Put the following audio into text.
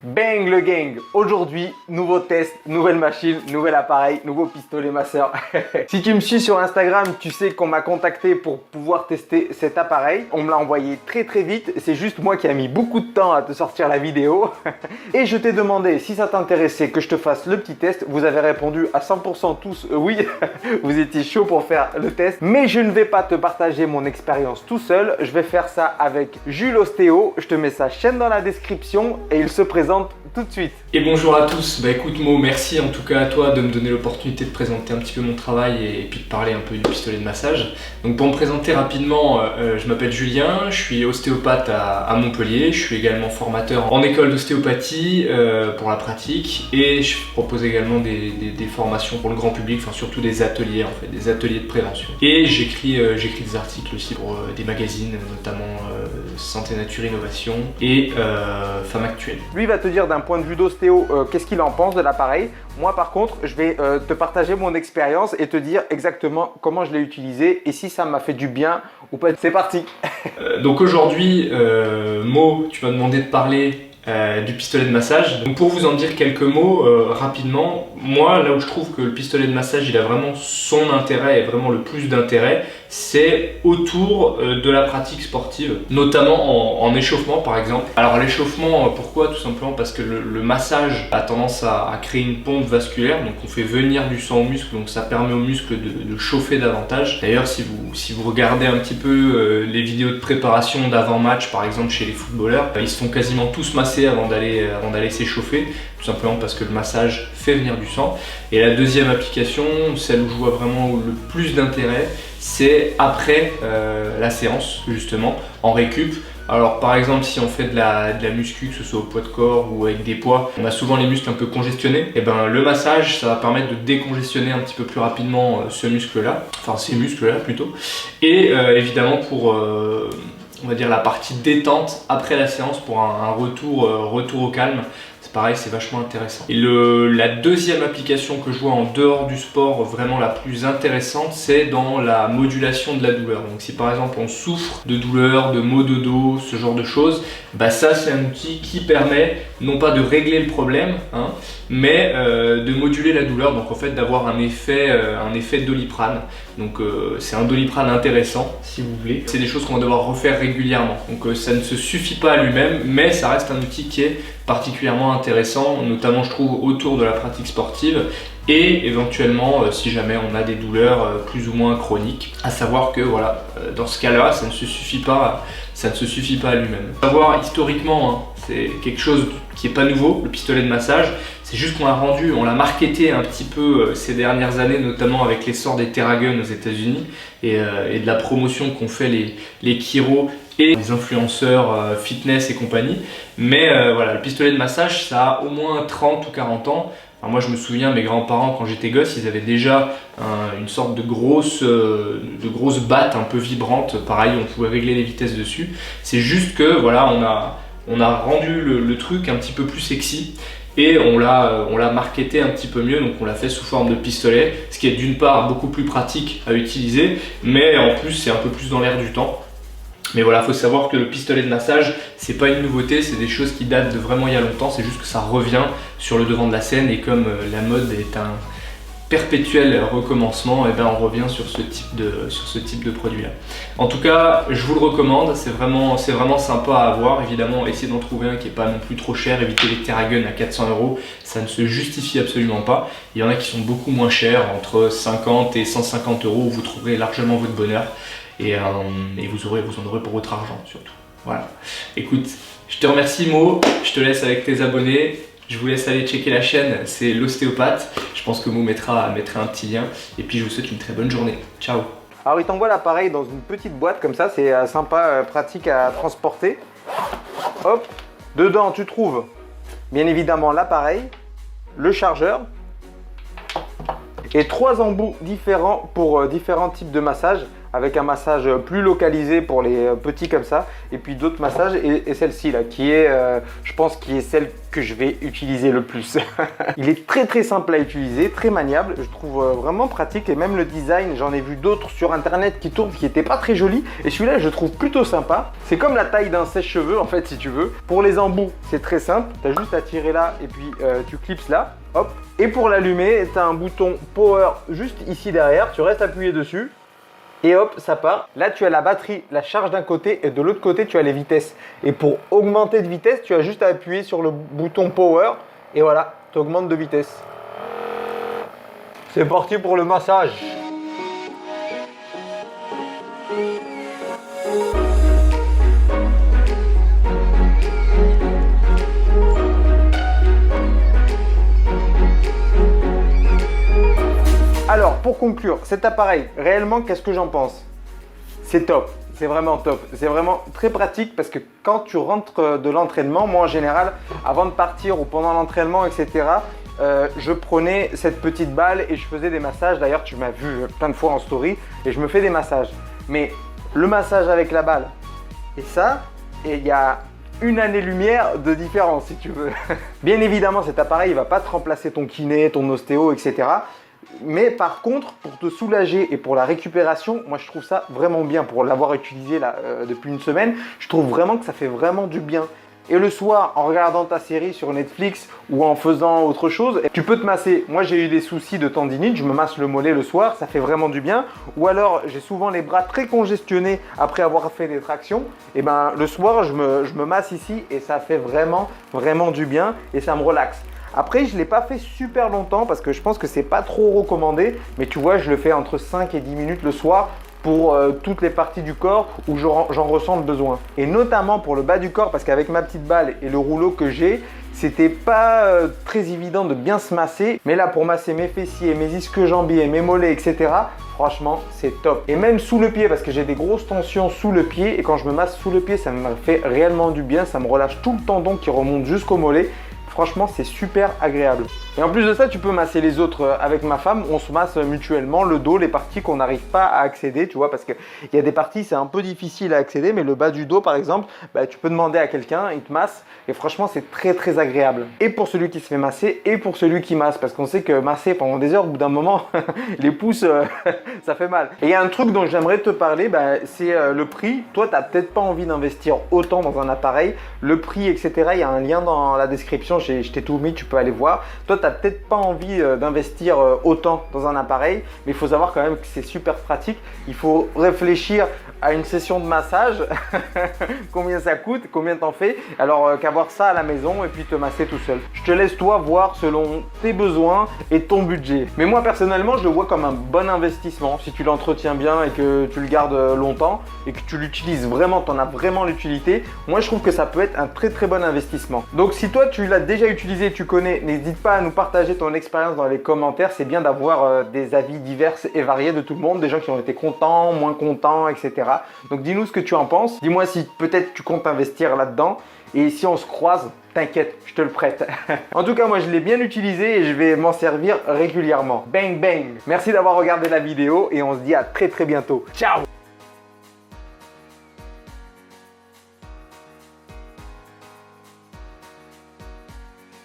Bang le gang! Aujourd'hui, nouveau test, nouvelle machine, nouvel appareil, nouveau pistolet masseur. Si tu me suis sur Instagram, tu sais qu'on m'a contacté pour pouvoir tester cet appareil. On me l'a envoyé très vite, c'est juste moi qui a mis beaucoup de temps à te sortir la vidéo. Et je t'ai demandé si ça t'intéressait que je te fasse le petit test. Vous avez répondu à 100% tous oui, vous étiez chaud pour faire le test. Mais je ne vais pas te partager mon expérience tout seul, je vais faire ça avec Jules Ostéo. Je te mets sa chaîne dans la description et il se présente tout de suite. Et bonjour à tous, bah écoute Mo, merci en tout cas à toi de me donner l'opportunité de présenter un petit peu mon travail et puis de parler un peu du pistolet de massage. Donc pour me présenter rapidement, je m'appelle Julien, je suis ostéopathe à Montpellier, je suis également formateur en école d'ostéopathie pour la pratique et je propose également des formations pour le grand public, enfin surtout des ateliers en fait, des ateliers de prévention. Et j'écris des articles aussi pour des magazines, notamment Santé Nature Innovation et Femme Actuelle. Lui va te dire d'un point de vue d'ostéo qu'est-ce qu'il en pense de l'appareil. Moi par contre je vais te partager mon expérience et te dire exactement comment je l'ai utilisé et si ça m'a fait du bien ou pas. C'est parti. Donc aujourd'hui Mo, tu m'as demandé de parler du pistolet de massage. Donc pour vous en dire quelques mots rapidement, moi là où je trouve que le pistolet de massage il a vraiment son intérêt et vraiment le plus d'intérêt, c'est autour de la pratique sportive, notamment en échauffement par exemple. Alors l'échauffement, pourquoi? Tout simplement parce que le massage a tendance à créer une pompe vasculaire, donc on fait venir du sang au muscle, donc ça permet aux muscles de chauffer davantage. D'ailleurs si vous regardez un petit peu les vidéos de préparation d'avant-match par exemple chez les footballeurs, ils se font quasiment tous masser avant d'aller s'échauffer, tout simplement parce que le massage fait venir du sang. Et la deuxième application, celle où je vois vraiment le plus d'intérêt, c'est après la séance justement, en récup. Alors par exemple si on fait de la muscu, que ce soit au poids de corps ou avec des poids, on a souvent les muscles un peu congestionné, et ben le massage ça va permettre de décongestionner un petit peu plus rapidement ce muscle là, enfin ces muscles là plutôt, et évidemment pour on va dire la partie détente après la séance pour un retour au calme. C'est pareil, c'est vachement intéressant. Et la deuxième application que je vois en dehors du sport vraiment la plus intéressante, c'est dans la modulation de la douleur. Donc si par exemple on souffre de douleur, de maux de dos, ce genre de choses, bah ça c'est un outil qui permet non pas de régler le problème, hein, mais de moduler la douleur, donc en fait d'avoir un effet Doliprane. Donc c'est un Doliprane intéressant si vous voulez. C'est des choses qu'on va devoir refaire régulièrement. Donc ça ne se suffit pas à lui-même, mais ça reste un outil qui est particulièrement intéressant, notamment je trouve autour de la pratique sportive et éventuellement si jamais on a des douleurs plus ou moins chroniques. À savoir que voilà, dans ce cas-là, ça ne se suffit pas à lui-même. Savoir historiquement, hein, c'est quelque chose qui n'est pas nouveau, le pistolet de massage. C'est juste on l'a marketé un petit peu ces dernières années, notamment avec l'essor des Theragun aux États-Unis et de la promotion qu'ont fait les chiros et les influenceurs fitness et compagnie. Mais voilà, le pistolet de massage, ça a au moins 30 ou 40 ans. Alors moi je me souviens, mes grands-parents quand j'étais gosse, ils avaient déjà une sorte de grosse batte un peu vibrante. Pareil, on pouvait régler les vitesses dessus. C'est juste que voilà, on a rendu le truc un petit peu plus sexy. Et on l'a marketé un petit peu mieux, donc on l'a fait sous forme de pistolet, ce qui est d'une part beaucoup plus pratique à utiliser, mais en plus c'est un peu plus dans l'air du temps. Mais voilà, il faut savoir que le pistolet de massage, c'est pas une nouveauté, c'est des choses qui datent de vraiment il y a longtemps, c'est juste que ça revient sur le devant de la scène et comme la mode est un perpétuel recommencement, et ben on revient sur ce type de produit là. En tout cas, je vous le recommande, c'est vraiment sympa à avoir. Évidemment, essayez d'en trouver un qui n'est pas non plus trop cher, évitez les Theragun à 400 €, ça ne se justifie absolument pas. Il y en a qui sont beaucoup moins chers, entre 50 et 150 €, où vous trouverez largement votre bonheur et vous en aurez pour votre argent surtout. Voilà, écoute, je te remercie Mo, je te laisse avec tes abonnés. Je vous laisse aller checker la chaîne, c'est l'ostéopathe. Je pense que Mo mettra un petit lien. Et puis je vous souhaite une très bonne journée. Ciao. Alors il t'envoie l'appareil dans une petite boîte comme ça, c'est sympa, pratique à transporter. Hop, dedans tu trouves bien évidemment l'appareil, le chargeur et 3 embouts différents pour différents types de massages. avec un massage plus localisé pour les petits comme ça, et puis d'autres massages, et celle-ci là, qui est, je pense, qui est celle que je vais utiliser le plus. Il est très simple à utiliser, très maniable, je trouve vraiment pratique, et même le design, j'en ai vu d'autres sur internet qui tournent, qui n'étaient pas très jolis, et celui-là je trouve plutôt sympa. C'est comme la taille d'un sèche-cheveux en fait, si tu veux. Pour les embouts, c'est très simple, tu as juste à tirer là, et puis tu clipses là, hop. Et pour l'allumer, tu as un bouton power juste ici derrière, tu restes appuyé dessus, et hop, ça part. Là, tu as la batterie, la charge d'un côté, et de l'autre côté, tu as les vitesses. Et pour augmenter de vitesse, tu as juste à appuyer sur le bouton power, et voilà, tu augmentes de vitesse. C'est parti pour le massage. Alors, pour conclure, cet appareil, réellement, qu'est-ce que j'en pense? C'est top, c'est vraiment top. C'est vraiment très pratique parce que quand tu rentres de l'entraînement, moi en général, avant de partir ou pendant l'entraînement, etc., je prenais cette petite balle et je faisais des massages. D'ailleurs, tu m'as vu plein de fois en story et je me fais des massages. Mais le massage avec la balle et ça, et il y a une année-lumière de différence si tu veux. Bien évidemment, cet appareil ne va pas te remplacer ton kiné, ton ostéo, etc. Mais par contre, pour te soulager et pour la récupération, moi je trouve ça vraiment bien. Pour l'avoir utilisé là, depuis une semaine, je trouve vraiment que ça fait vraiment du bien. Et le soir, en regardant ta série sur Netflix ou en faisant autre chose, tu peux te masser. Moi j'ai eu des soucis de tendinite, je me masse le mollet le soir, ça fait vraiment du bien. Ou alors j'ai souvent les bras très congestionnés après avoir fait des tractions. Et ben le soir je me masse ici et ça fait vraiment du bien et ça me relaxe. Après, je ne l'ai pas fait super longtemps parce que je pense que c'est pas trop recommandé. Mais tu vois, je le fais entre 5 et 10 minutes le soir pour toutes les parties du corps où j'en ressens le besoin. Et notamment pour le bas du corps parce qu'avec ma petite balle et le rouleau que j'ai, c'était pas très évident de bien se masser. Mais là, pour masser mes fessiers, mes ischio-jambiers, mes mollets, etc., franchement, c'est top. Et même sous le pied parce que j'ai des grosses tensions sous le pied. Et quand je me masse sous le pied, ça me fait réellement du bien. Ça me relâche tout le tendon qui remonte jusqu'au mollet. Franchement, c'est super agréable. Et en plus de ça, tu peux masser les autres avec ma femme. On se masse mutuellement le dos, les parties qu'on n'arrive pas à accéder, tu vois, parce qu'il y a des parties, c'est un peu difficile à accéder, mais le bas du dos, par exemple, bah, tu peux demander à quelqu'un, il te masse. Et franchement, c'est très agréable. Et pour celui qui se fait masser et pour celui qui masse. Parce qu'on sait que masser pendant des heures, au bout d'un moment, les pouces, ça fait mal. Et il y a un truc dont j'aimerais te parler, bah, c'est le prix. Toi, tu n'as peut-être pas envie d'investir autant dans un appareil. Le prix, etc., il y a un lien dans la description. Je t'ai tout mis, tu peux aller voir. Toi, tu n'as peut-être pas envie d'investir autant dans un appareil, mais il faut savoir quand même que c'est super pratique. Il faut réfléchir à une session de massage, combien ça coûte, combien t'en fais, alors qu'avoir ça à la maison et puis te masser tout seul. Je te laisse toi voir selon tes besoins et ton budget. Mais moi personnellement, je le vois comme un bon investissement si tu l'entretiens bien et que tu le gardes longtemps et que tu l'utilises vraiment, tu en as vraiment l'utilité. Moi, je trouve que ça peut être un très bon investissement. Donc si toi tu l'as déjà utilisé, tu connais, n'hésite pas à nous partager ton expérience dans les commentaires. C'est bien d'avoir des avis divers et variés de tout le monde, des gens qui ont été contents, moins contents, etc. Donc dis-nous ce que tu en penses. Dis-moi si peut-être tu comptes investir là-dedans. Et si on se croise, t'inquiète, je te le prête. En tout cas, moi je l'ai bien utilisé et je vais m'en servir régulièrement. Bang bang. Merci d'avoir regardé la vidéo et on se dit à très bientôt. Ciao.